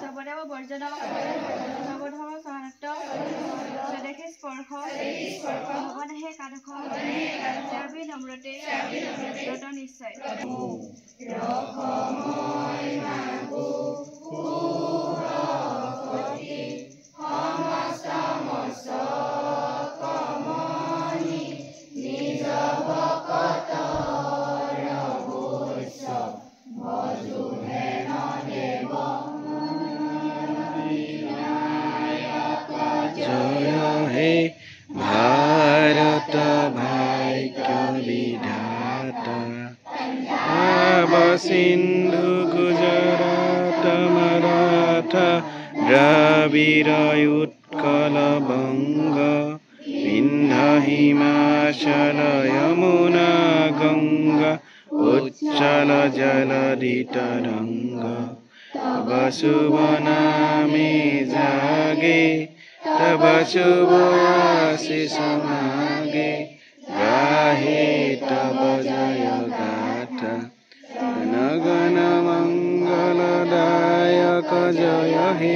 সৰ্বদেৱ বৰ্জনম সৰ্বধৰ্ম সহানত স্বদেশী স্পৰ্শ ভৱনহে কাদশ সেৱাবি নম্ৰতে ব্ৰত নিশ্চয় भारत भाग्य विधाता सिंधु गुजरात मराठा द्राविड़ उत्कल बंग विंध्य हिमाचल यमुना गंगा उच्चल जलधि तरंग तब शुभ नामे जागे तब शुभ आशीष मागे गाहे तब जय गाथा गण मंगलदायक जय हे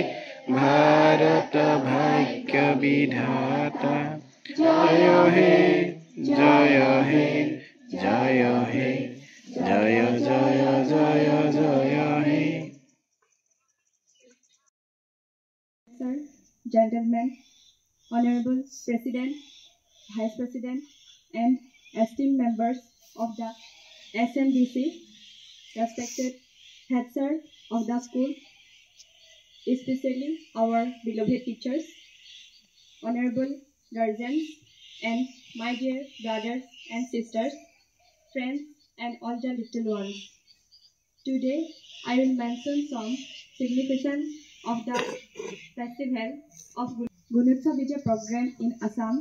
भारत भाग्य विधाता जय हे जय हे जय हे जय जय जय जय हे Sir, gentlemen, Honorable President, Vice President, and esteemed members of the SMDC, respected head sir of the school, especially our beloved teachers, honorable guardians, and my dear brothers and sisters, friends, and all the little ones. Today, I will mention some significance of the festival of Gunotsav is a program in Assam,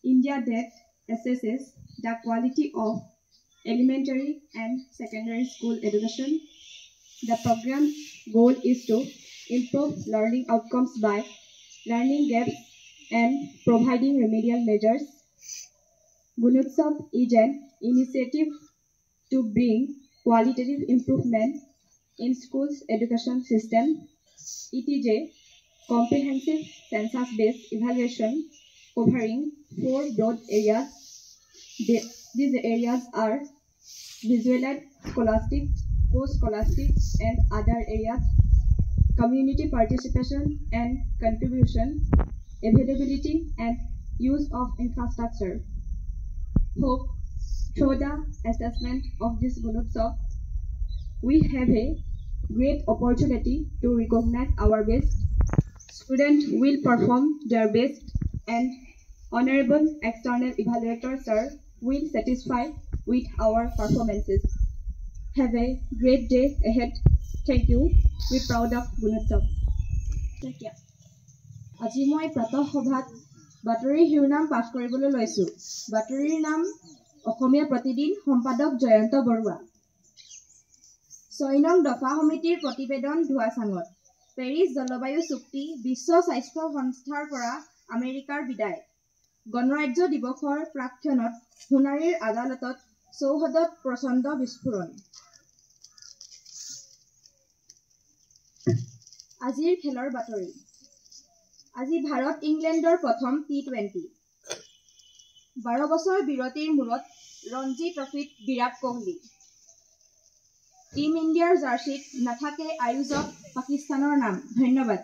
India that assesses the quality of elementary and secondary school education. The program's goal is to improve learning outcomes by learning gaps and providing remedial measures. Gunotsav is an initiative to bring qualitative improvement in schools' education system. It is a comprehensive census-based evaluation covering 4 broad areas. These areas are visual ed, scholastic, post-scholastic, and other areas, community participation and contribution, availability and use of infrastructure. Hope through the assessment of this Gunotsav, we have a great opportunity to recognize our best. Students will perform their best and honorable external evaluator sir will satisfy with our performances. Have a great day ahead. Thank you. We are proud of Gunotsav. Thank you. আজি মই প্ৰাতঃ সভাত বাতৰি শিৰোনাম পাঠ কৰিবলৈ লৈছো। বাতৰিৰ নাম অসমীয়া প্ৰতিদিন সম্পাদক জয়ন্ত বৰুৱা। 6 নং দফা সমিতিৰ প্ৰতিবেদন ধোৱাচাঙত পেৰিছ জলবায়ু চুক্তি বিশ্ব স্বাস্থ্য সংস্থাৰ পৰা আমেৰিকাৰ বিদায় গণৰাজ্য দিৱসৰ প্ৰাক্ষণত সোণাৰীৰ আদালতত চৌহদত প্ৰচণ্ড বিস্ফোৰণ। আজিৰ খেলৰ বাতৰি। আজি ভাৰত ইংলেণ্ডৰ প্ৰথম T20 12 বছৰ বিৰতিৰ মূৰত ৰঞ্জী ট্ৰফিত বিৰাট কোহলি। টিম ইণ্ডিয়াৰ জাৰ্চিত নাথাকে আয়োজক পাকিস্তানৰ নাম। ধন্যবাদ।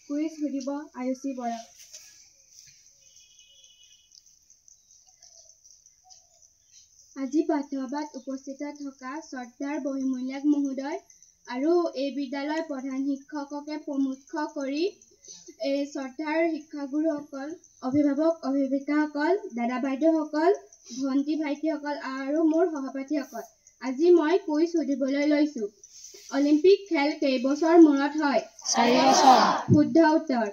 কুইজ সুধিব আয়ুষী বৰা। আজি পাঠসভাত উপস্থিত থকা শ্ৰদ্ধাৰ বহিমূল্যাক মহোদয় আৰু এই বিদ্যালয়ৰ প্ৰধান শিক্ষককে প্ৰমুখ্য কৰি এই শ্ৰদ্ধাৰ শিক্ষাগুৰুসকল, অভিভাৱক অভিভাৱিকাসকল, দাদা বাইদেউসকল, ভণ্টি ভাইটিসকল আৰু মোৰ সহপাঠীসকল, আজি মই কুইজ সুধিবলৈ লৈছো। অলিম্পিক খেল কেইবছৰ মূৰত হয়? 4 বছৰ। শুদ্ধ উত্তৰ।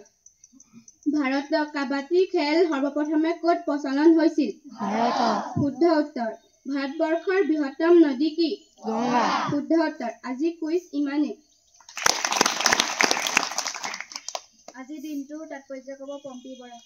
ভাৰতত কাবাডী খেল সৰ্বপ্ৰথমে ক'ত প্ৰচলন হৈছিল? ভাৰতত। শুদ্ধ উত্তৰ। ভাৰতবৰ্ষৰ বৃহত্তম নদী কি? গংগা। শুদ্ধ উত্তৰ। আজি কুইজ ইমানেই। আজি দিনটোৰ তাৎপৰ্য ক'ব পম্পী বৰা।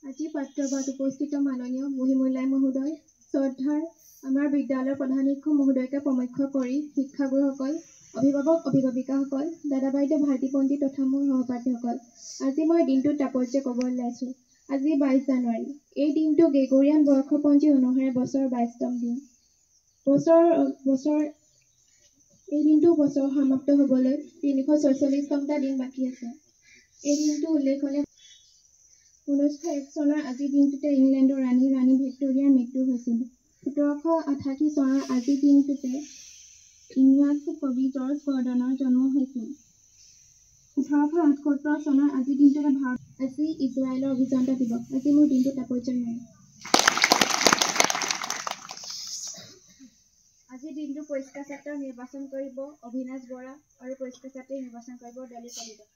আজি পাত্ৰবাদ উপস্থিত মাননীয় বহিমূল্যাই মহোদয়, শ্ৰদ্ধাৰ আমাৰ বিদ্যালয়ৰ প্ৰধান শিক্ষক মহোদয়কে প্ৰমুখ্য কৰি শিক্ষাগুৰুসকল, অভিভাৱক অভিভাৱিকাসকল, দাদা বাইদেউ ভাইটি ভণ্টি তথা মোৰ সহপাঠীসকল, আজি মই দিনটোৰ তাৎপৰ্য ক'ব ওলাইছোঁ। আজি 22 জানুৱাৰী। এই দিনটো গ্ৰেগৰিয়ান বৰ্ষপঞ্জী অনুসাৰে বছৰৰ 22তম দিন। এই দিনটো বছৰ সমাপ্ত হ'বলৈ 346তমটা দিন বাকী আছে। এই দিনটো উল্লেখনীয় 1901 চনৰ আজিৰ দিনটোতে ইংলেণ্ডৰ ৰাণী ভিক্টোৰিয়াৰ মৃত্যু হৈছিল। 1788 চনৰ আজিৰ দিনটোতে ইংৰাজ কবি জৰ্জ গৰ্ডনৰ জন্ম হৈছিল। 1878 চনৰ আজিৰ দিনটোতে আজি ইজৰাইলৰ অভিযন্তা দিৱস। আজি মোৰ দিনটো তাৎপৰ্যময়। আজিৰ দিনটো পৰিষ্কাৰ ছাত্ৰ নিৰ্বাচন কৰিব অভিনাশ বৰা আৰু পৰিষ্কাৰ ছাত্ৰী নিৰ্বাচন কৰিব দলিত কলিতা।